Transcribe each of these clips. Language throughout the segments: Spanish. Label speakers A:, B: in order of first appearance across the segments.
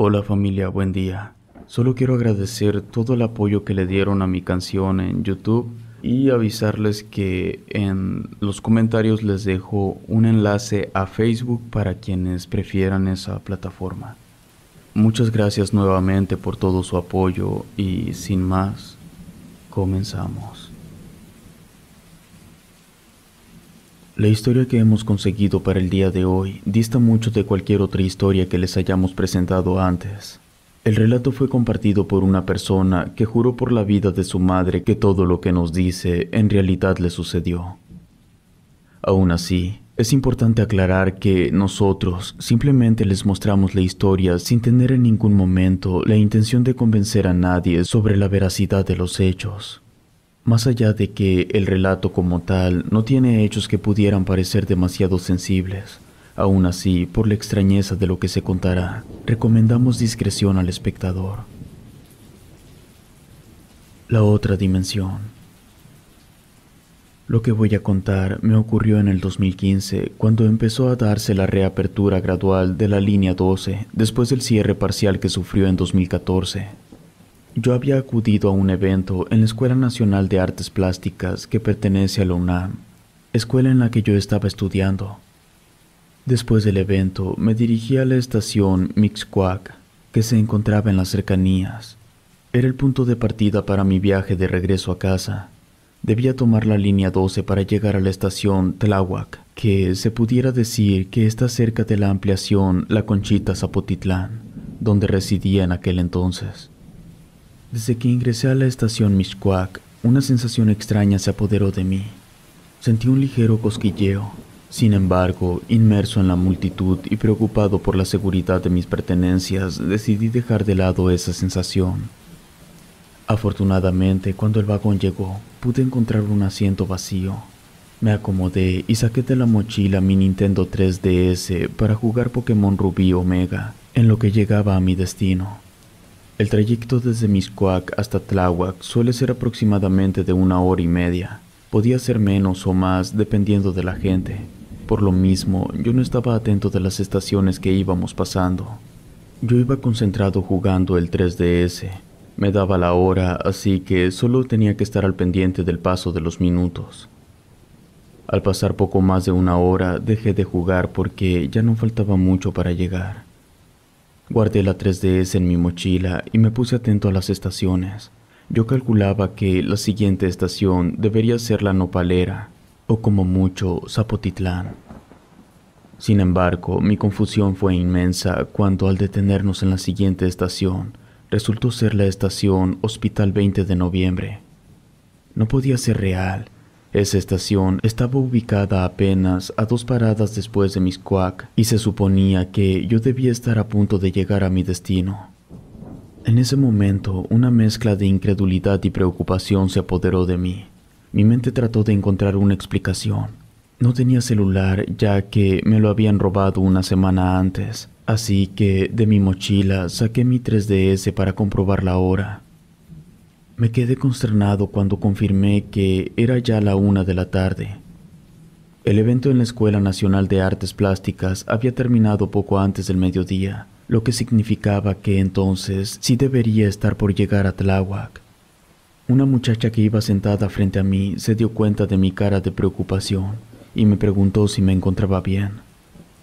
A: Hola familia, buen día. Solo quiero agradecer todo el apoyo que le dieron a mi canción en YouTube y avisarles que en los comentarios les dejo un enlace a Facebook para quienes prefieran esa plataforma. Muchas gracias nuevamente por todo su apoyo y sin más, comenzamos. La historia que hemos conseguido para el día de hoy dista mucho de cualquier otra historia que les hayamos presentado antes. El relato fue compartido por una persona que juró por la vida de su madre que todo lo que nos dice en realidad le sucedió. Aún así, es importante aclarar que nosotros simplemente les mostramos la historia sin tener en ningún momento la intención de convencer a nadie sobre la veracidad de los hechos. Más allá de que el relato como tal no tiene hechos que pudieran parecer demasiado sensibles, aún así, por la extrañeza de lo que se contará, recomendamos discreción al espectador. La otra dimensión. Lo que voy a contar me ocurrió en el 2015, cuando empezó a darse la reapertura gradual de la línea 12 después del cierre parcial que sufrió en 2014. Yo había acudido a un evento en la Escuela Nacional de Artes Plásticas que pertenece a la UNAM, escuela en la que yo estaba estudiando. Después del evento, me dirigí a la estación Mixcoac, que se encontraba en las cercanías. Era el punto de partida para mi viaje de regreso a casa. Debía tomar la línea 12 para llegar a la estación Tláhuac, que se pudiera decir que está cerca de la ampliación La Conchita-Zapotitlán, donde residía en aquel entonces. Desde que ingresé a la estación Mixcoac, una sensación extraña se apoderó de mí. Sentí un ligero cosquilleo. Sin embargo, inmerso en la multitud y preocupado por la seguridad de mis pertenencias, decidí dejar de lado esa sensación. Afortunadamente, cuando el vagón llegó, pude encontrar un asiento vacío. Me acomodé y saqué de la mochila mi Nintendo 3DS para jugar Pokémon Rubí Omega, en lo que llegaba a mi destino. El trayecto desde Mixcoac hasta Tláhuac suele ser aproximadamente de 1 hora y media. Podía ser menos o más dependiendo de la gente. Por lo mismo, yo no estaba atento de las estaciones que íbamos pasando. Yo iba concentrado jugando el 3DS. Me daba la hora, así que solo tenía que estar al pendiente del paso de los minutos. Al pasar poco más de 1 hora, dejé de jugar porque ya no faltaba mucho para llegar. Guardé la 3DS en mi mochila y me puse atento a las estaciones. Yo calculaba que la siguiente estación debería ser la Nopalera, o como mucho, Zapotitlán. Sin embargo, mi confusión fue inmensa cuando al detenernos en la siguiente estación, resultó ser la estación Hospital 20 de Noviembre. No podía ser real. Esa estación estaba ubicada apenas a 2 paradas después de Mixcoac y se suponía que yo debía estar a punto de llegar a mi destino. En ese momento, una mezcla de incredulidad y preocupación se apoderó de mí. Mi mente trató de encontrar una explicación. No tenía celular ya que me lo habían robado una semana antes, así que de mi mochila saqué mi 3DS para comprobar la hora. Me quedé consternado cuando confirmé que era ya la 1 de la tarde. El evento en la Escuela Nacional de Artes Plásticas había terminado poco antes del mediodía, lo que significaba que entonces sí debería estar por llegar a Tláhuac. Una muchacha que iba sentada frente a mí se dio cuenta de mi cara de preocupación y me preguntó si me encontraba bien.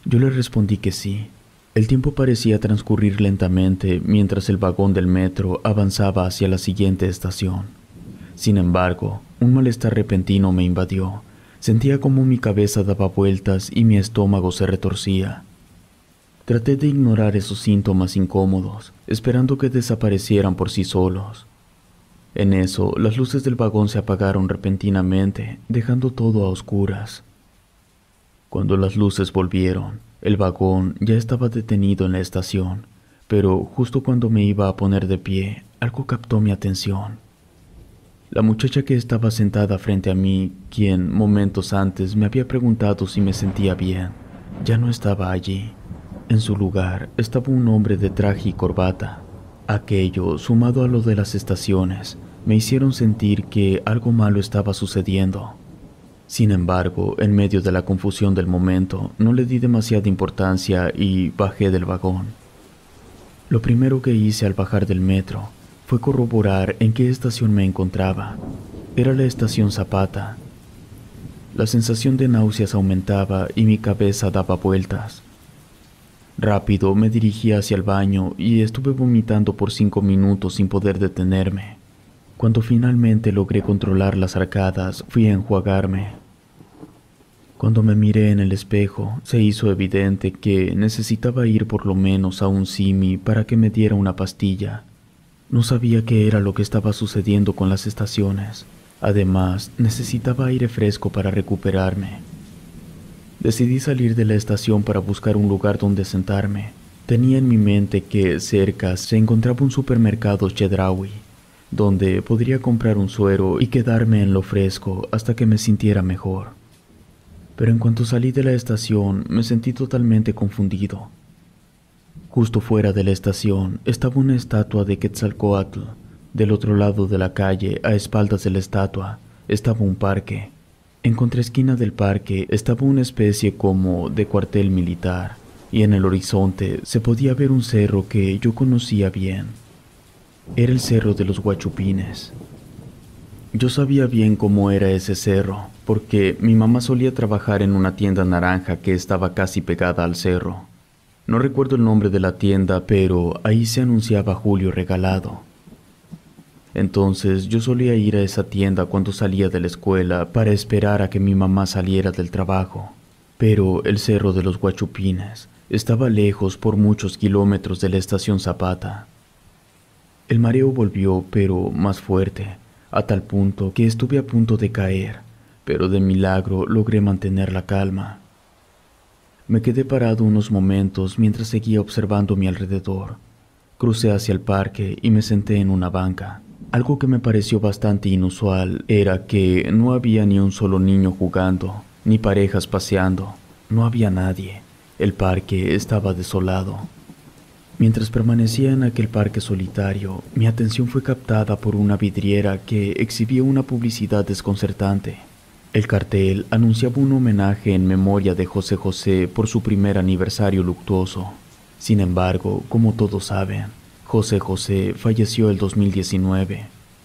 A: Yo le respondí que sí. El tiempo parecía transcurrir lentamente mientras el vagón del metro avanzaba hacia la siguiente estación. Sin embargo, un malestar repentino me invadió. Sentía como mi cabeza daba vueltas y mi estómago se retorcía. Traté de ignorar esos síntomas incómodos, esperando que desaparecieran por sí solos. En eso, las luces del vagón se apagaron repentinamente, dejando todo a oscuras. Cuando las luces volvieron, el vagón ya estaba detenido en la estación, pero justo cuando me iba a poner de pie, algo captó mi atención. La muchacha que estaba sentada frente a mí, quien momentos antes me había preguntado si me sentía bien, ya no estaba allí. En su lugar estaba un hombre de traje y corbata. Aquello, sumado a lo de las estaciones, me hicieron sentir que algo malo estaba sucediendo. Sin embargo, en medio de la confusión del momento, no le di demasiada importancia y bajé del vagón. Lo primero que hice al bajar del metro fue corroborar en qué estación me encontraba. Era la estación Zapata. La sensación de náuseas aumentaba y mi cabeza daba vueltas. Rápido me dirigí hacia el baño y estuve vomitando por 5 minutos sin poder detenerme. Cuando finalmente logré controlar las arcadas, fui a enjuagarme. Cuando me miré en el espejo, se hizo evidente que necesitaba ir por lo menos a un simi para que me diera una pastilla. No sabía qué era lo que estaba sucediendo con las estaciones. Además, necesitaba aire fresco para recuperarme. Decidí salir de la estación para buscar un lugar donde sentarme. Tenía en mi mente que cerca se encontraba un supermercado Chedraui, donde podría comprar un suero y quedarme en lo fresco hasta que me sintiera mejor. Pero en cuanto salí de la estación, me sentí totalmente confundido. Justo fuera de la estación estaba una estatua de Quetzalcóatl. Del otro lado de la calle, a espaldas de la estatua, estaba un parque. En contraesquina del parque estaba una especie como de cuartel militar, y en el horizonte se podía ver un cerro que yo conocía bien. Era el Cerro de los Huachupines. Yo sabía bien cómo era ese cerro, porque mi mamá solía trabajar en una tienda naranja que estaba casi pegada al cerro. No recuerdo el nombre de la tienda, pero ahí se anunciaba Julio Regalado. Entonces yo solía ir a esa tienda cuando salía de la escuela para esperar a que mi mamá saliera del trabajo. Pero el Cerro de los Huachupines estaba lejos por muchos kilómetros de la estación Zapata. El mareo volvió, pero más fuerte, a tal punto que estuve a punto de caer, pero de milagro logré mantener la calma. Me quedé parado unos momentos mientras seguía observando mi alrededor. Crucé hacia el parque y me senté en una banca. Algo que me pareció bastante inusual era que no había ni un solo niño jugando, ni parejas paseando. No había nadie. El parque estaba desolado. Mientras permanecía en aquel parque solitario, mi atención fue captada por una vidriera que exhibía una publicidad desconcertante. El cartel anunciaba un homenaje en memoria de José José por su primer aniversario luctuoso. Sin embargo, como todos saben, José José falleció el 2019,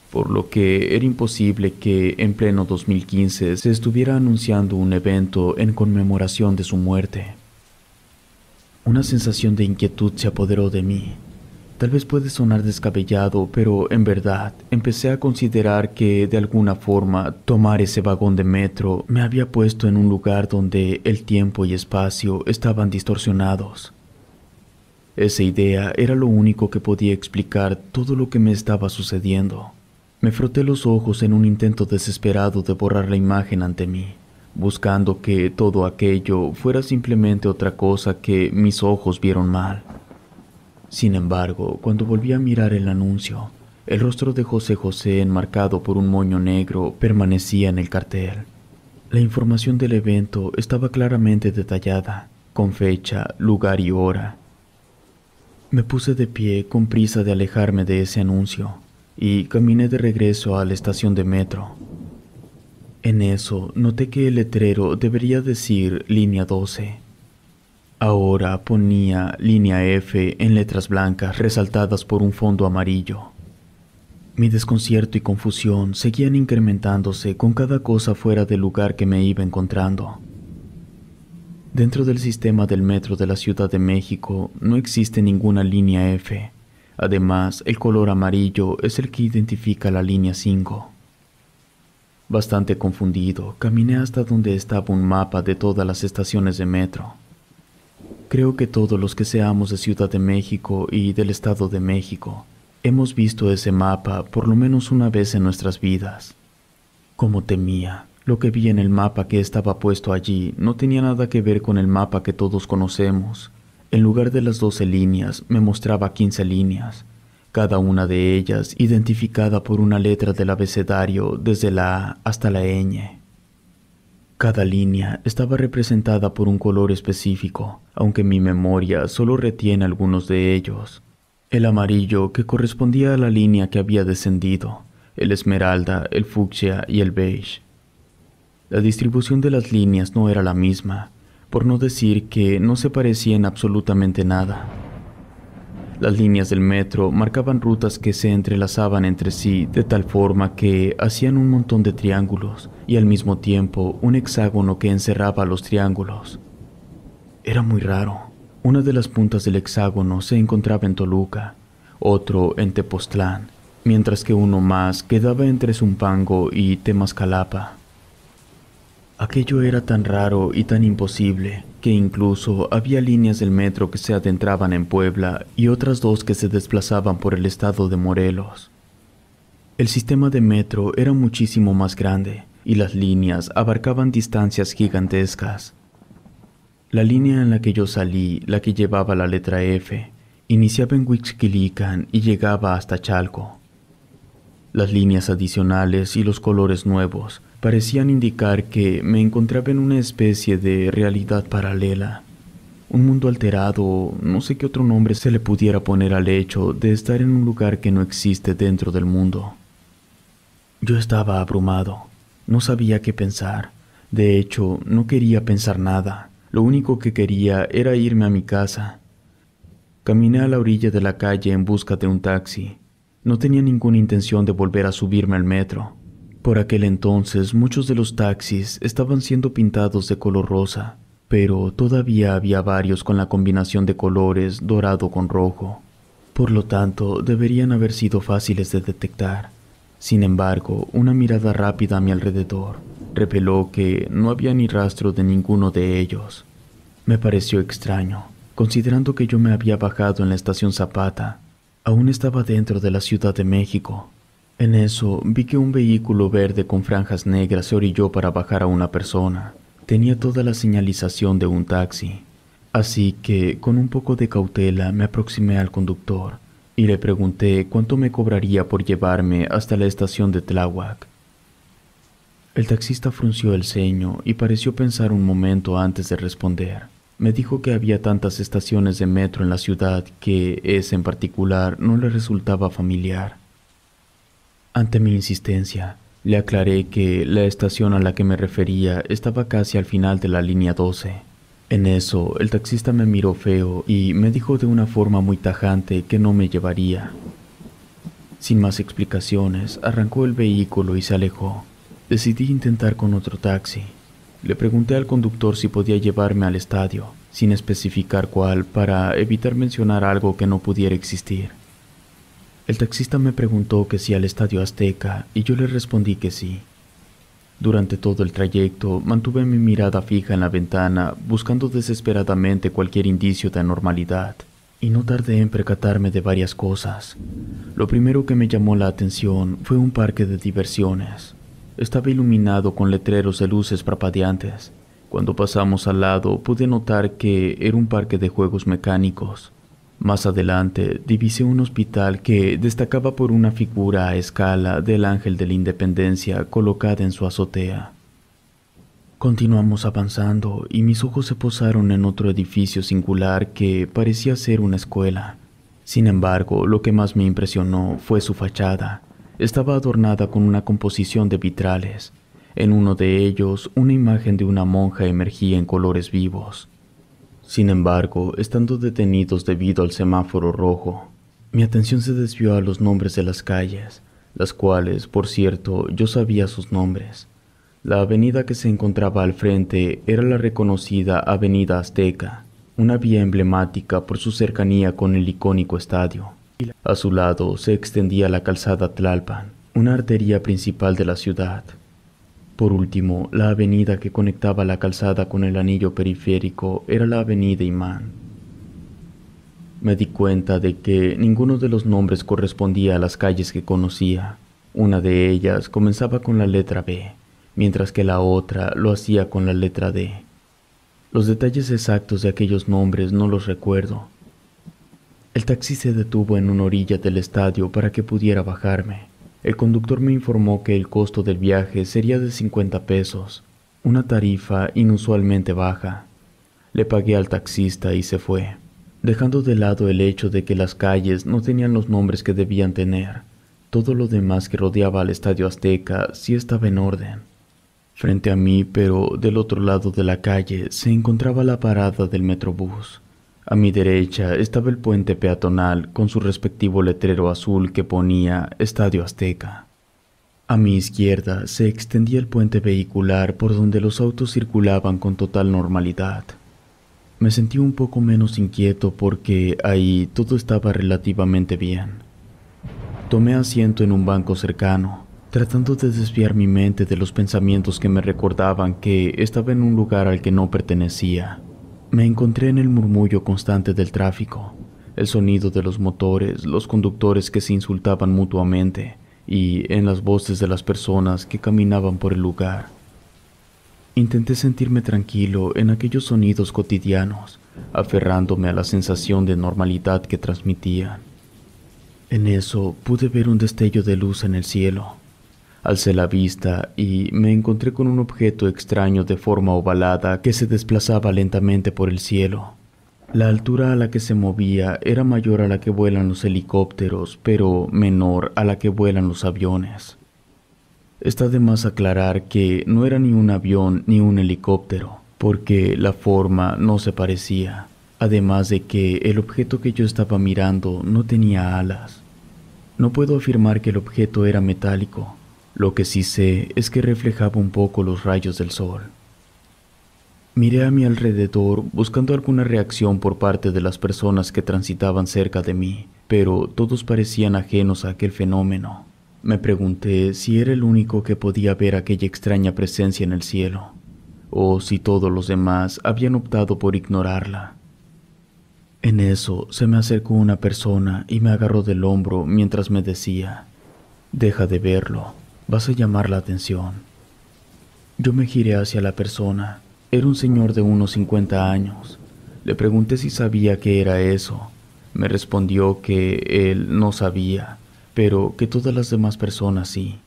A: por lo que era imposible que en pleno 2015 se estuviera anunciando un evento en conmemoración de su muerte. Una sensación de inquietud se apoderó de mí. Tal vez puede sonar descabellado, pero en verdad empecé a considerar que de alguna forma tomar ese vagón de metro me había puesto en un lugar donde el tiempo y espacio estaban distorsionados. Esa idea era lo único que podía explicar todo lo que me estaba sucediendo. Me froté los ojos en un intento desesperado de borrar la imagen ante mí, buscando que todo aquello fuera simplemente otra cosa que mis ojos vieron mal. Sin embargo, cuando volví a mirar el anuncio, el rostro de José José enmarcado por un moño negro permanecía en el cartel. La información del evento estaba claramente detallada, con fecha, lugar y hora. Me puse de pie con prisa de alejarme de ese anuncio y caminé de regreso a la estación de metro. En eso noté que el letrero debería decir línea 12. Ahora ponía línea F en letras blancas resaltadas por un fondo amarillo. Mi desconcierto y confusión seguían incrementándose con cada cosa fuera del lugar que me iba encontrando. Dentro del sistema del metro de la Ciudad de México no existe ninguna línea F. Además, el color amarillo es el que identifica la línea 5. Bastante confundido, caminé hasta donde estaba un mapa de todas las estaciones de metro. Creo que todos los que seamos de Ciudad de México y del Estado de México hemos visto ese mapa por lo menos una vez en nuestras vidas. Como temía, lo que vi en el mapa que estaba puesto allí no tenía nada que ver con el mapa que todos conocemos. En lugar de las 12 líneas, me mostraba 15 líneas, cada una de ellas identificada por una letra del abecedario desde la A hasta la ñ. Cada línea estaba representada por un color específico, aunque mi memoria solo retiene algunos de ellos. El amarillo, que correspondía a la línea que había descendido, el esmeralda, el fucsia y el beige. La distribución de las líneas no era la misma, por no decir que no se parecía en absolutamente nada. Las líneas del metro marcaban rutas que se entrelazaban entre sí de tal forma que hacían un montón de triángulos y al mismo tiempo un hexágono que encerraba los triángulos. Era muy raro. Una de las puntas del hexágono se encontraba en Toluca, otro en Tepoztlán, mientras que uno más quedaba entre Zumpango y Temascalapa. Aquello era tan raro y tan imposible que incluso había líneas del metro que se adentraban en Puebla y otras dos que se desplazaban por el estado de Morelos. El sistema de metro era muchísimo más grande y las líneas abarcaban distancias gigantescas. La línea en la que yo salí, la que llevaba la letra F, iniciaba en Huixquilican y llegaba hasta Chalco. Las líneas adicionales y los colores nuevos parecían indicar que me encontraba en una especie de realidad paralela, un mundo alterado, no sé qué otro nombre se le pudiera poner al hecho de estar en un lugar que no existe dentro del mundo. Yo estaba abrumado, no sabía qué pensar, de hecho no quería pensar nada, lo único que quería era irme a mi casa. Caminé a la orilla de la calle en busca de un taxi. No tenía ninguna intención de volver a subirme al metro. Por aquel entonces muchos de los taxis estaban siendo pintados de color rosa, pero todavía había varios con la combinación de colores dorado con rojo. Por lo tanto, deberían haber sido fáciles de detectar. Sin embargo, una mirada rápida a mi alrededor reveló que no había ni rastro de ninguno de ellos. Me pareció extraño, considerando que yo me había bajado en la estación Zapata. Aún estaba dentro de la Ciudad de México. En eso vi que un vehículo verde con franjas negras se orilló para bajar a una persona. Tenía toda la señalización de un taxi. Así que, con un poco de cautela, me aproximé al conductor y le pregunté cuánto me cobraría por llevarme hasta la estación de Tláhuac. El taxista frunció el ceño y pareció pensar un momento antes de responder. Me dijo que había tantas estaciones de metro en la ciudad que esa en particular no le resultaba familiar. Ante mi insistencia, le aclaré que la estación a la que me refería estaba casi al final de la línea 12. En eso, el taxista me miró feo y me dijo de una forma muy tajante que no me llevaría. Sin más explicaciones, arrancó el vehículo y se alejó. Decidí intentar con otro taxi. Le pregunté al conductor si podía llevarme al estadio, sin especificar cuál, para evitar mencionar algo que no pudiera existir. El taxista me preguntó que si al Estadio Azteca y yo le respondí que sí. Durante todo el trayecto mantuve mi mirada fija en la ventana, buscando desesperadamente cualquier indicio de anormalidad, y no tardé en percatarme de varias cosas. Lo primero que me llamó la atención fue un parque de diversiones. Estaba iluminado con letreros de luces parpadeantes. Cuando pasamos al lado pude notar que era un parque de juegos mecánicos. Más adelante divisé un hospital que destacaba por una figura a escala del Ángel de la Independencia colocada en su azotea. Continuamos avanzando y mis ojos se posaron en otro edificio singular que parecía ser una escuela. Sin embargo, lo que más me impresionó fue su fachada. Estaba adornada con una composición de vitrales. En uno de ellos, una imagen de una monja emergía en colores vivos. Sin embargo, estando detenidos debido al semáforo rojo, mi atención se desvió a los nombres de las calles, las cuales, por cierto, yo sabía sus nombres. La avenida que se encontraba al frente era la reconocida Avenida Azteca, una vía emblemática por su cercanía con el icónico estadio. A su lado se extendía la calzada Tlalpan, una arteria principal de la ciudad. Por último, la avenida que conectaba la calzada con el anillo periférico era la Avenida Imán. Me di cuenta de que ninguno de los nombres correspondía a las calles que conocía. Una de ellas comenzaba con la letra B, mientras que la otra lo hacía con la letra D. Los detalles exactos de aquellos nombres no los recuerdo. El taxi se detuvo en una orilla del estadio para que pudiera bajarme. El conductor me informó que el costo del viaje sería de 50 pesos, una tarifa inusualmente baja. Le pagué al taxista y se fue, dejando de lado el hecho de que las calles no tenían los nombres que debían tener. Todo lo demás que rodeaba al Estadio Azteca sí estaba en orden. Frente a mí, pero del otro lado de la calle, se encontraba la parada del Metrobús. A mi derecha estaba el puente peatonal con su respectivo letrero azul que ponía Estadio Azteca. A mi izquierda se extendía el puente vehicular por donde los autos circulaban con total normalidad. Me sentí un poco menos inquieto porque ahí todo estaba relativamente bien. Tomé asiento en un banco cercano, tratando de desviar mi mente de los pensamientos que me recordaban que estaba en un lugar al que no pertenecía. Me encontré en el murmullo constante del tráfico, el sonido de los motores, los conductores que se insultaban mutuamente y en las voces de las personas que caminaban por el lugar. Intenté sentirme tranquilo en aquellos sonidos cotidianos, aferrándome a la sensación de normalidad que transmitían. En eso pude ver un destello de luz en el cielo. Alcé la vista y me encontré con un objeto extraño de forma ovalada que se desplazaba lentamente por el cielo. La altura a la que se movía era mayor a la que vuelan los helicópteros, pero menor a la que vuelan los aviones. Está de más aclarar que no era ni un avión ni un helicóptero, porque la forma no se parecía, además de que el objeto que yo estaba mirando no tenía alas. No puedo afirmar que el objeto era metálico, lo que sí sé es que reflejaba un poco los rayos del sol. Miré a mi alrededor buscando alguna reacción por parte de las personas que transitaban cerca de mí, pero todos parecían ajenos a aquel fenómeno. Me pregunté si era el único que podía ver aquella extraña presencia en el cielo, o si todos los demás habían optado por ignorarla. En eso se me acercó una persona y me agarró del hombro mientras me decía: «Deja de verlo, vas a llamar la atención». Yo me giré hacia la persona. Era un señor de unos 50 años. Le pregunté si sabía qué era eso. Me respondió que él no sabía, pero que todas las demás personas sí.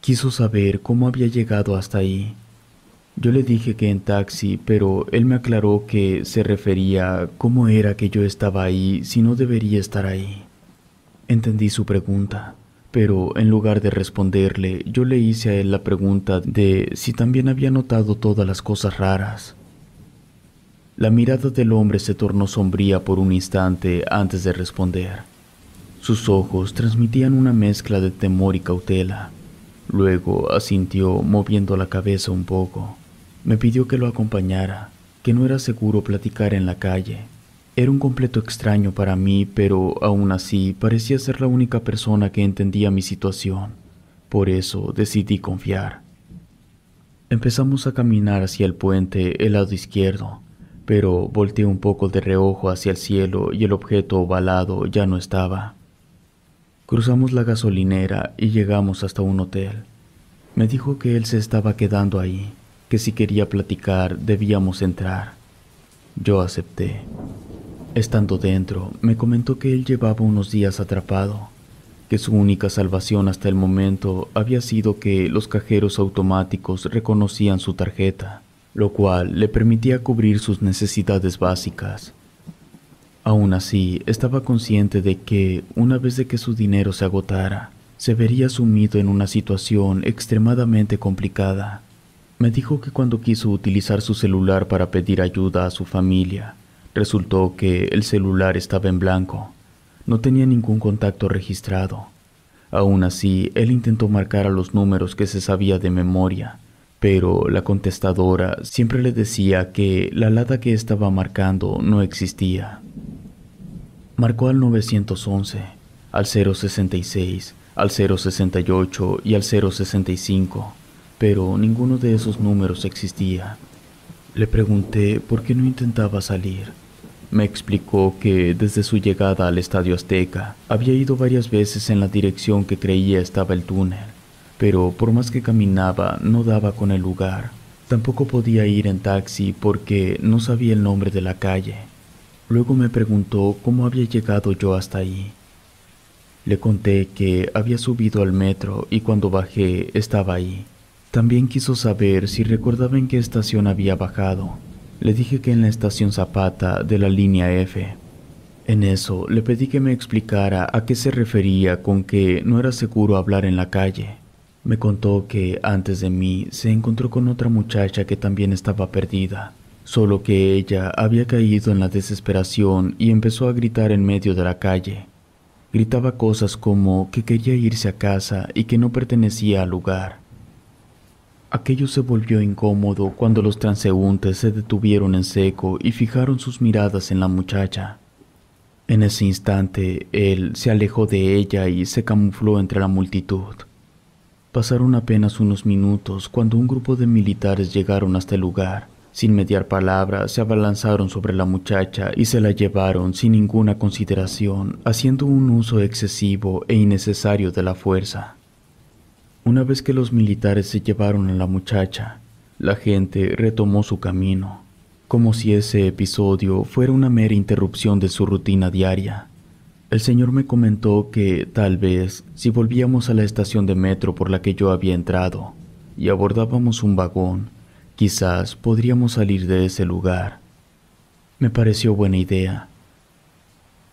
A: Quiso saber cómo había llegado hasta ahí. Yo le dije que en taxi, pero él me aclaró que se refería a cómo era que yo estaba ahí si no debería estar ahí. Entendí su pregunta, pero en lugar de responderle, yo le hice a él la pregunta de si también había notado todas las cosas raras. La mirada del hombre se tornó sombría por un instante antes de responder. Sus ojos transmitían una mezcla de temor y cautela. Luego asintió moviendo la cabeza un poco. Me pidió que lo acompañara, que no era seguro platicar en la calle. Era un completo extraño para mí, pero aún así parecía ser la única persona que entendía mi situación. Por eso decidí confiar. Empezamos a caminar hacia el puente, el lado izquierdo, pero volteé un poco de reojo hacia el cielo y el objeto ovalado ya no estaba. Cruzamos la gasolinera y llegamos hasta un hotel. Me dijo que él se estaba quedando ahí, que si quería platicar debíamos entrar. Yo acepté. Estando dentro, me comentó que él llevaba unos días atrapado, que su única salvación hasta el momento había sido que los cajeros automáticos reconocían su tarjeta, lo cual le permitía cubrir sus necesidades básicas. Aún así, estaba consciente de que, una vez de que su dinero se agotara, se vería sumido en una situación extremadamente complicada. Me dijo que cuando quiso utilizar su celular para pedir ayuda a su familia, resultó que el celular estaba en blanco. No tenía ningún contacto registrado. Aún así, él intentó marcar a los números que se sabía de memoria, pero la contestadora siempre le decía que la alada que estaba marcando no existía. Marcó al 911, al 066, al 068 y al 065, pero ninguno de esos números existía. Le pregunté por qué no intentaba salir. Me explicó que desde su llegada al Estadio Azteca había ido varias veces en la dirección que creía estaba el túnel, pero por más que caminaba no daba con el lugar. Tampoco podía ir en taxi porque no sabía el nombre de la calle. Luego me preguntó cómo había llegado yo hasta ahí. Le conté que había subido al metro y cuando bajé estaba ahí. También quiso saber si recordaba en qué estación había bajado. Le dije que en la estación Zapata de la línea F. En eso le pedí que me explicara a qué se refería con que no era seguro hablar en la calle. Me contó que antes de mí se encontró con otra muchacha que también estaba perdida, solo que ella había caído en la desesperación y empezó a gritar en medio de la calle. Gritaba cosas como que quería irse a casa y que no pertenecía al lugar. Aquello se volvió incómodo cuando los transeúntes se detuvieron en seco y fijaron sus miradas en la muchacha. En ese instante, él se alejó de ella y se camufló entre la multitud. Pasaron apenas unos minutos cuando un grupo de militares llegaron hasta el lugar. Sin mediar palabra, se abalanzaron sobre la muchacha y se la llevaron sin ninguna consideración, haciendo un uso excesivo e innecesario de la fuerza. Una vez que los militares se llevaron a la muchacha, la gente retomó su camino, como si ese episodio fuera una mera interrupción de su rutina diaria. El señor me comentó que, tal vez, si volvíamos a la estación de metro por la que yo había entrado y abordábamos un vagón, quizás podríamos salir de ese lugar. Me pareció buena idea.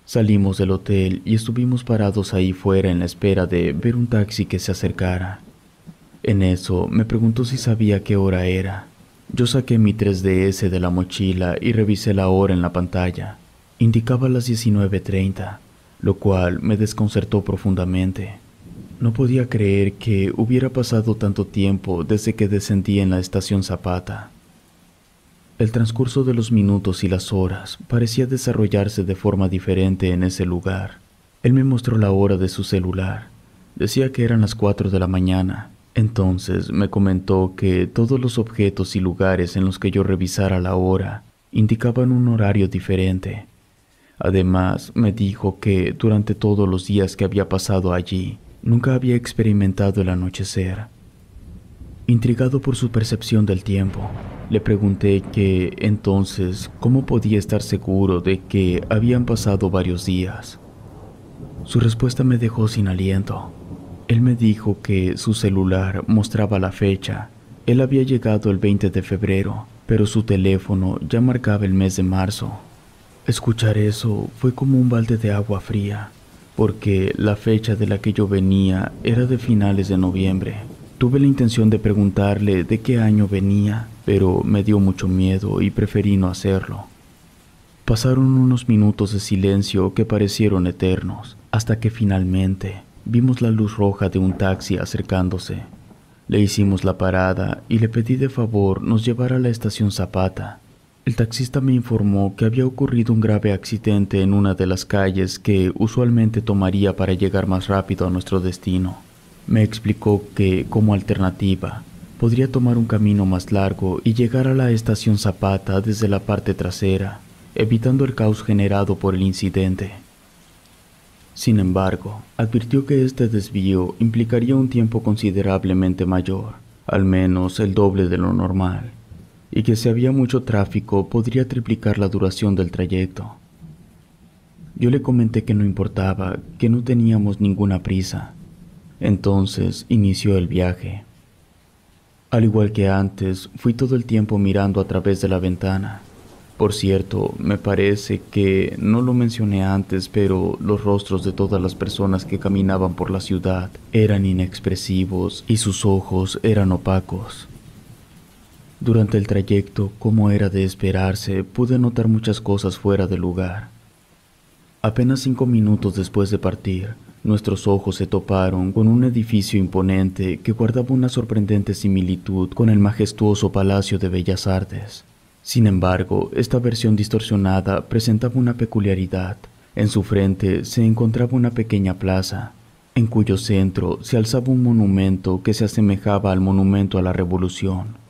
A: Salimos del hotel y estuvimos parados ahí fuera en la espera de ver un taxi que se acercara. En eso me preguntó si sabía qué hora era. Yo saqué mi 3DS de la mochila y revisé la hora en la pantalla. Indicaba las 19:30, lo cual me desconcertó profundamente. No podía creer que hubiera pasado tanto tiempo desde que descendí en la estación Zapata. El transcurso de los minutos y las horas parecía desarrollarse de forma diferente en ese lugar. Él me mostró la hora de su celular. Decía que eran las 4 de la mañana. Entonces me comentó que todos los objetos y lugares en los que yo revisara la hora indicaban un horario diferente. Además, me dijo que durante todos los días que había pasado allí, nunca había experimentado el anochecer. Intrigado por su percepción del tiempo, le pregunté que, entonces, ¿cómo podía estar seguro de que habían pasado varios días? Su respuesta me dejó sin aliento. Él me dijo que su celular mostraba la fecha. Él había llegado el 20 de febrero, pero su teléfono ya marcaba el mes de marzo. Escuchar eso fue como un balde de agua fría, porque la fecha de la que yo venía era de finales de noviembre. Tuve la intención de preguntarle de qué año venía, pero me dio mucho miedo y preferí no hacerlo. Pasaron unos minutos de silencio que parecieron eternos, hasta que finalmente vimos la luz roja de un taxi acercándose. Le hicimos la parada y le pedí de favor nos llevara a la estación Zapata. El taxista me informó que había ocurrido un grave accidente en una de las calles que usualmente tomaría para llegar más rápido a nuestro destino. Me explicó que, como alternativa, podría tomar un camino más largo y llegar a la estación Zapata desde la parte trasera, evitando el caos generado por el incidente. Sin embargo, advirtió que este desvío implicaría un tiempo considerablemente mayor, al menos el doble de lo normal, y que si había mucho tráfico podría triplicar la duración del trayecto. Yo le comenté que no importaba, que no teníamos ninguna prisa. Entonces inició el viaje. Al igual que antes, fui todo el tiempo mirando a través de la ventana. Por cierto, me parece que no lo mencioné antes, pero los rostros de todas las personas que caminaban por la ciudad eran inexpresivos y sus ojos eran opacos. Durante el trayecto, como era de esperarse, pude notar muchas cosas fuera de lugar. Apenas 5 minutos después de partir, nuestros ojos se toparon con un edificio imponente que guardaba una sorprendente similitud con el majestuoso Palacio de Bellas Artes. Sin embargo, esta versión distorsionada presentaba una peculiaridad. En su frente se encontraba una pequeña plaza, en cuyo centro se alzaba un monumento que se asemejaba al monumento a la Revolución.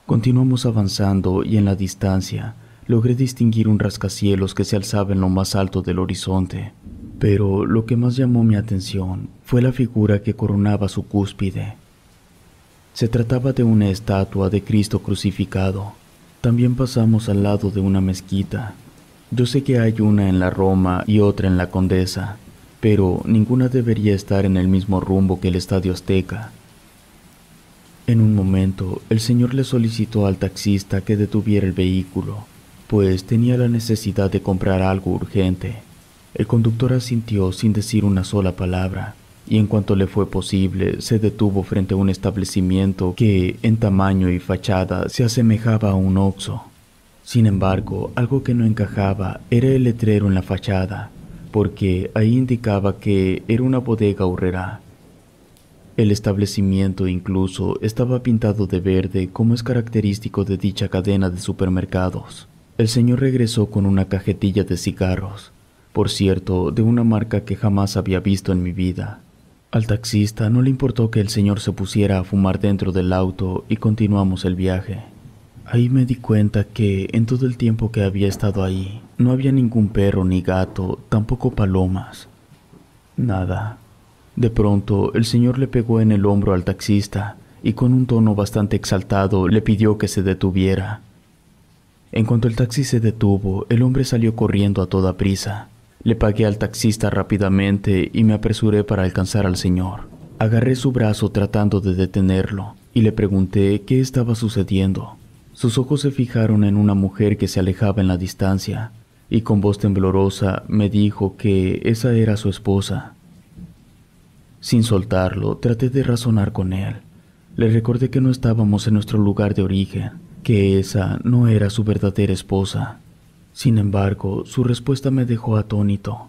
A: Continuamos avanzando y en la distancia logré distinguir un rascacielos que se alzaba en lo más alto del horizonte. Pero lo que más llamó mi atención fue la figura que coronaba su cúspide. Se trataba de una estatua de Cristo crucificado. También pasamos al lado de una mezquita. Yo sé que hay una en la Roma y otra en la Condesa, pero ninguna debería estar en el mismo rumbo que el Estadio Azteca. En un momento, el señor le solicitó al taxista que detuviera el vehículo, pues tenía la necesidad de comprar algo urgente. El conductor asintió sin decir una sola palabra, y en cuanto le fue posible, se detuvo frente a un establecimiento que, en tamaño y fachada, se asemejaba a un Oxxo. Sin embargo, algo que no encajaba era el letrero en la fachada, porque ahí indicaba que era una bodega horrera. El establecimiento incluso estaba pintado de verde, como es característico de dicha cadena de supermercados. El señor regresó con una cajetilla de cigarros, por cierto, de una marca que jamás había visto en mi vida. Al taxista no le importó que el señor se pusiera a fumar dentro del auto y continuamos el viaje. Ahí me di cuenta que en todo el tiempo que había estado ahí, no había ningún perro ni gato, tampoco palomas. Nada. De pronto, el señor le pegó en el hombro al taxista y con un tono bastante exaltado le pidió que se detuviera. En cuanto el taxi se detuvo, el hombre salió corriendo a toda prisa. Le pagué al taxista rápidamente y me apresuré para alcanzar al señor. Agarré su brazo tratando de detenerlo y le pregunté qué estaba sucediendo. Sus ojos se fijaron en una mujer que se alejaba en la distancia y con voz temblorosa me dijo que esa era su esposa. Sin soltarlo, traté de razonar con él. Le recordé que no estábamos en nuestro lugar de origen, que esa no era su verdadera esposa. Sin embargo, su respuesta me dejó atónito.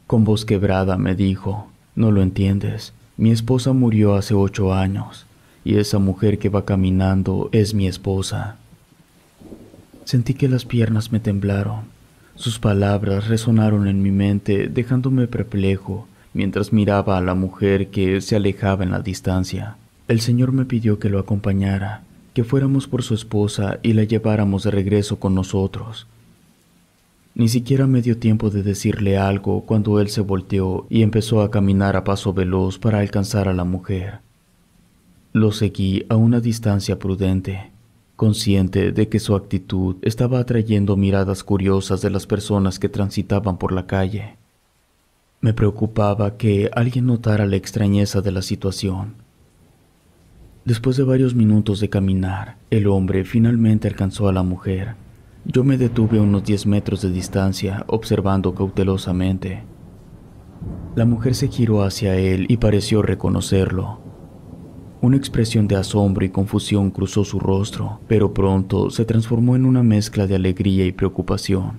A: Con voz quebrada me dijo: «No lo entiendes, mi esposa murió hace 8 años, y esa mujer que va caminando es mi esposa». Sentí que las piernas me temblaron. Sus palabras resonaron en mi mente, dejándome perplejo, mientras miraba a la mujer que se alejaba en la distancia. El señor me pidió que lo acompañara, que fuéramos por su esposa y la lleváramos de regreso con nosotros. Ni siquiera me dio tiempo de decirle algo cuando él se volteó y empezó a caminar a paso veloz para alcanzar a la mujer. Lo seguí a una distancia prudente, consciente de que su actitud estaba atrayendo miradas curiosas de las personas que transitaban por la calle. Me preocupaba que alguien notara la extrañeza de la situación. Después de varios minutos de caminar, el hombre finalmente alcanzó a la mujer. Yo me detuve a unos 10 metros de distancia, observando cautelosamente. La mujer se giró hacia él y pareció reconocerlo. Una expresión de asombro y confusión cruzó su rostro, pero pronto se transformó en una mezcla de alegría y preocupación.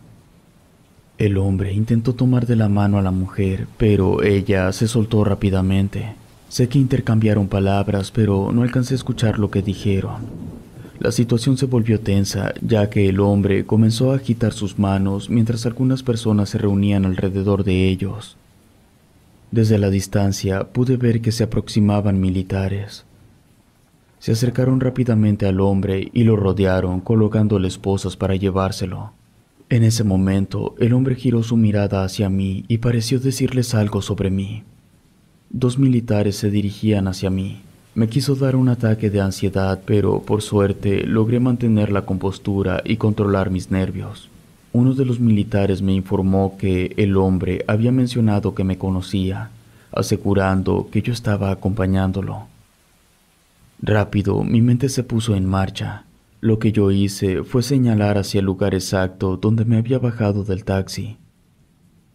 A: El hombre intentó tomar de la mano a la mujer, pero ella se soltó rápidamente. Sé que intercambiaron palabras, pero no alcancé a escuchar lo que dijeron. La situación se volvió tensa, ya que el hombre comenzó a agitar sus manos mientras algunas personas se reunían alrededor de ellos. Desde la distancia pude ver que se aproximaban militares. Se acercaron rápidamente al hombre y lo rodearon, colocándole esposas para llevárselo. En ese momento, el hombre giró su mirada hacia mí y pareció decirles algo sobre mí. 2 militares se dirigían hacia mí. Me quiso dar un ataque de ansiedad, pero por suerte logré mantener la compostura y controlar mis nervios. Uno de los militares me informó que el hombre había mencionado que me conocía, asegurando que yo estaba acompañándolo. Rápido, mi mente se puso en marcha. Lo que yo hice fue señalar hacia el lugar exacto donde me había bajado del taxi.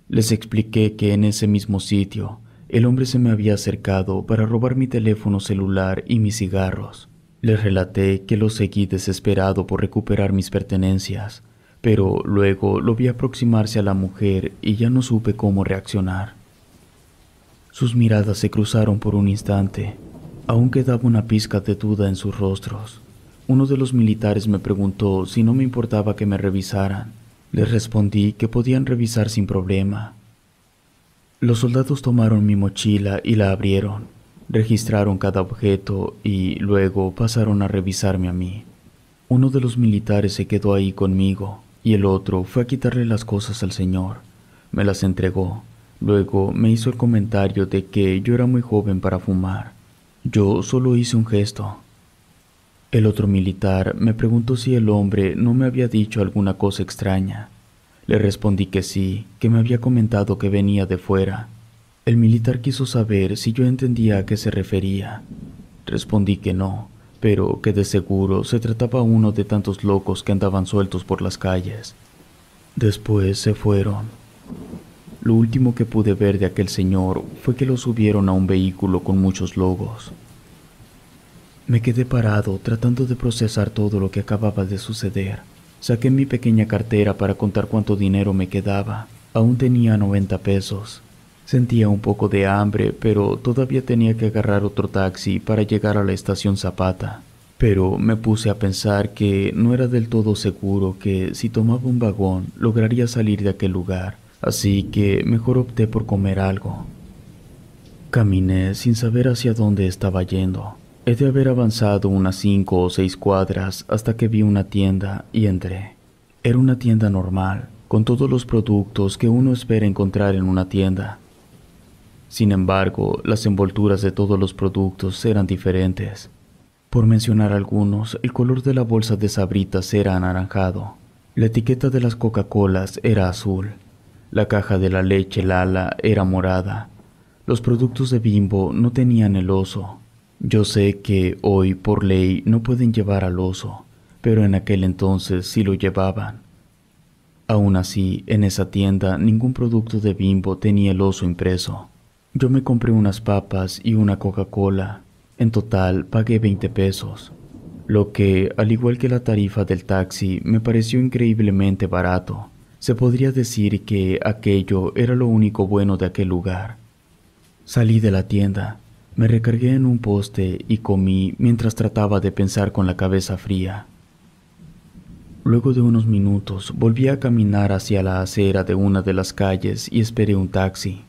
A: Les expliqué que en ese mismo sitio, el hombre se me había acercado para robar mi teléfono celular y mis cigarros. Les relaté que lo seguí desesperado por recuperar mis pertenencias, pero luego lo vi aproximarse a la mujer y ya no supe cómo reaccionar. Sus miradas se cruzaron por un instante. Aún quedaba una pizca de duda en sus rostros. Uno de los militares me preguntó si no me importaba que me revisaran. Les respondí que podían revisar sin problema. Los soldados tomaron mi mochila y la abrieron, registraron cada objeto y luego pasaron a revisarme a mí. Uno de los militares se quedó ahí conmigo y el otro fue a quitarle las cosas al señor. Me las entregó. Luego me hizo el comentario de que yo era muy joven para fumar. Yo solo hice un gesto. El otro militar me preguntó si el hombre no me había dicho alguna cosa extraña. Le respondí que sí, que me había comentado que venía de fuera. El militar quiso saber si yo entendía a qué se refería. Respondí que no, pero que de seguro se trataba uno de tantos locos que andaban sueltos por las calles. Después se fueron. Lo último que pude ver de aquel señor fue que lo subieron a un vehículo con muchos logos. Me quedé parado tratando de procesar todo lo que acababa de suceder. Saqué mi pequeña cartera para contar cuánto dinero me quedaba. Aún tenía 90 pesos. Sentía un poco de hambre, pero todavía tenía que agarrar otro taxi para llegar a la estación Zapata. Pero me puse a pensar que no era del todo seguro que si tomaba un vagón lograría salir de aquel lugar, así que mejor opté por comer algo. Caminé sin saber hacia dónde estaba yendo. He de haber avanzado unas 5 o 6 cuadras hasta que vi una tienda y entré. Era una tienda normal, con todos los productos que uno espera encontrar en una tienda. Sin embargo, las envolturas de todos los productos eran diferentes. Por mencionar algunos, el color de la bolsa de Sabritas era anaranjado. La etiqueta de las Coca-Colas era azul. La caja de la leche Lala era morada. Los productos de Bimbo no tenían el oso. Yo sé que hoy, por ley, no pueden llevar al oso, pero en aquel entonces sí lo llevaban. Aún así, en esa tienda ningún producto de Bimbo tenía el oso impreso. Yo me compré unas papas y una Coca-Cola. En total pagué 20 pesos, lo que, al igual que la tarifa del taxi, me pareció increíblemente barato. Se podría decir que aquello era lo único bueno de aquel lugar. Salí de la tienda, me recargué en un poste y comí mientras trataba de pensar con la cabeza fría. Luego de unos minutos volví a caminar hacia la acera de una de las calles y esperé un taxi.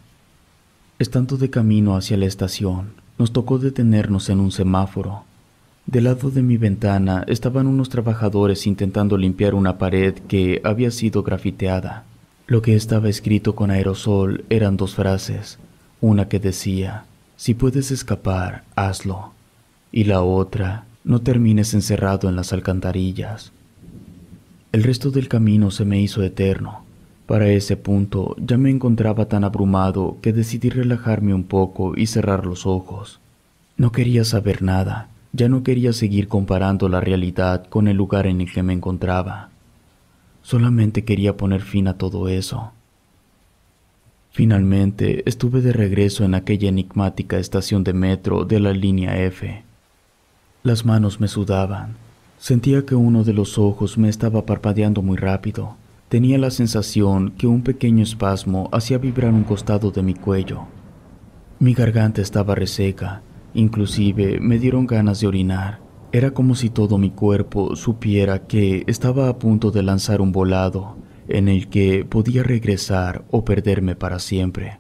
A: Estando de camino hacia la estación, nos tocó detenernos en un semáforo. Del lado de mi ventana estaban unos trabajadores intentando limpiar una pared que había sido grafiteada. Lo que estaba escrito con aerosol eran 2 frases, una que decía: "Si puedes escapar, hazlo", y la otra: "No termines encerrado en las alcantarillas". El resto del camino se me hizo eterno. Para ese punto ya me encontraba tan abrumado que decidí relajarme un poco y cerrar los ojos. No quería saber nada, ya no quería seguir comparando la realidad con el lugar en el que me encontraba. Solamente quería poner fin a todo eso. Finalmente estuve de regreso en aquella enigmática estación de metro de la línea F. Las manos me sudaban. Sentía que uno de los ojos me estaba parpadeando muy rápido. Tenía la sensación que un pequeño espasmo hacía vibrar un costado de mi cuello. Mi garganta estaba reseca, inclusive me dieron ganas de orinar. Era como si todo mi cuerpo supiera que estaba a punto de lanzar un volado en el que podía regresar o perderme para siempre.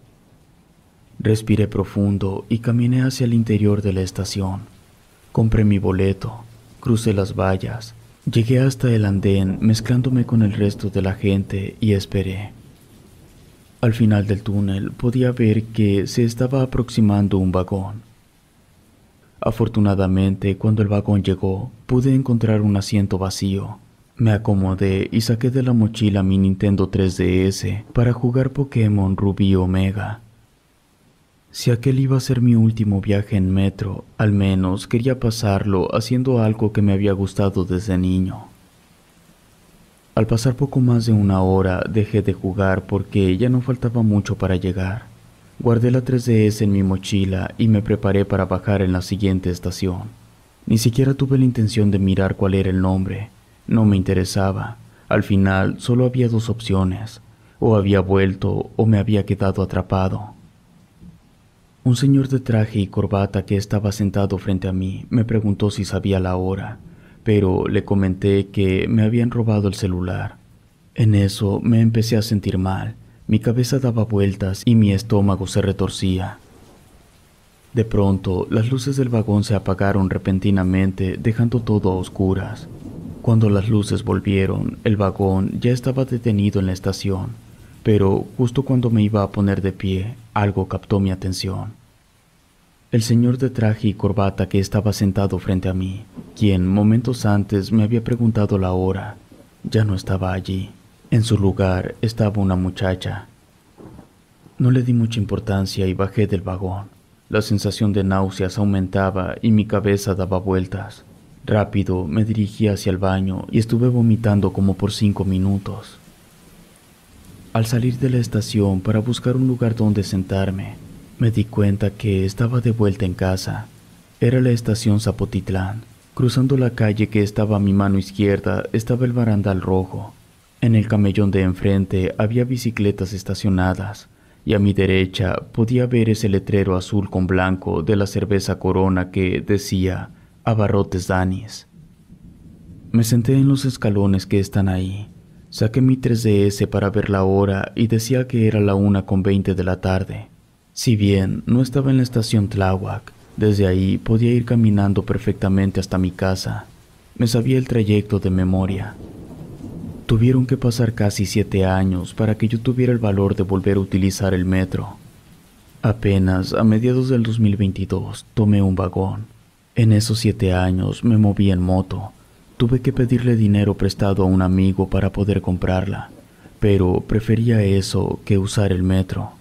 A: Respiré profundo y caminé hacia el interior de la estación. Compré mi boleto, crucé las vallas. Llegué hasta el andén mezclándome con el resto de la gente y esperé. Al final del túnel podía ver que se estaba aproximando un vagón. Afortunadamente, cuando el vagón llegó, pude encontrar un asiento vacío. Me acomodé y saqué de la mochila mi Nintendo 3DS para jugar Pokémon Rubí y Omega. Si aquel iba a ser mi último viaje en metro, al menos quería pasarlo haciendo algo que me había gustado desde niño. Al pasar poco más de una hora, dejé de jugar porque ya no faltaba mucho para llegar. Guardé la 3DS en mi mochila y me preparé para bajar en la siguiente estación. Ni siquiera tuve la intención de mirar cuál era el nombre. No me interesaba. Al final solo había 2 opciones. O había vuelto o me había quedado atrapado. Un señor de traje y corbata que estaba sentado frente a mí me preguntó si sabía la hora, pero le comenté que me habían robado el celular. En eso me empecé a sentir mal, mi cabeza daba vueltas y mi estómago se retorcía. De pronto, las luces del vagón se apagaron repentinamente, dejando todo a oscuras. Cuando las luces volvieron, el vagón ya estaba detenido en la estación. Pero justo cuando me iba a poner de pie, algo captó mi atención. El señor de traje y corbata que estaba sentado frente a mí, quien momentos antes me había preguntado la hora, ya no estaba allí. En su lugar estaba una muchacha. No le di mucha importancia y bajé del vagón. La sensación de náuseas aumentaba y mi cabeza daba vueltas. Rápido me dirigí hacia el baño y estuve vomitando como por 5 minutos. Al salir de la estación para buscar un lugar donde sentarme, me di cuenta que estaba de vuelta en casa. Era la estación Zapotitlán. Cruzando la calle que estaba a mi mano izquierda estaba el barandal rojo. En el camellón de enfrente había bicicletas estacionadas y a mi derecha podía ver ese letrero azul con blanco de la cerveza Corona que decía Abarrotes Danis. Me senté en los escalones que están ahí. Saqué mi 3DS para ver la hora y decía que era la 1:20 de la tarde. Si bien no estaba en la estación Tláhuac, desde ahí podía ir caminando perfectamente hasta mi casa. Me sabía el trayecto de memoria. Tuvieron que pasar casi 7 años para que yo tuviera el valor de volver a utilizar el metro. Apenas a mediados del 2022 tomé un vagón. En esos 7 años me moví en moto. Tuve que pedirle dinero prestado a un amigo para poder comprarla, pero prefería eso que usar el metro.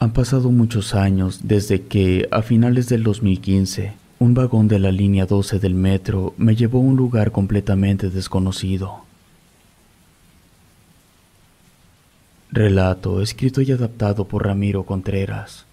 A: Han pasado muchos años desde que, a finales del 2015, un vagón de la línea 12 del metro me llevó a un lugar completamente desconocido. Relato escrito y adaptado por Ramiro Contreras.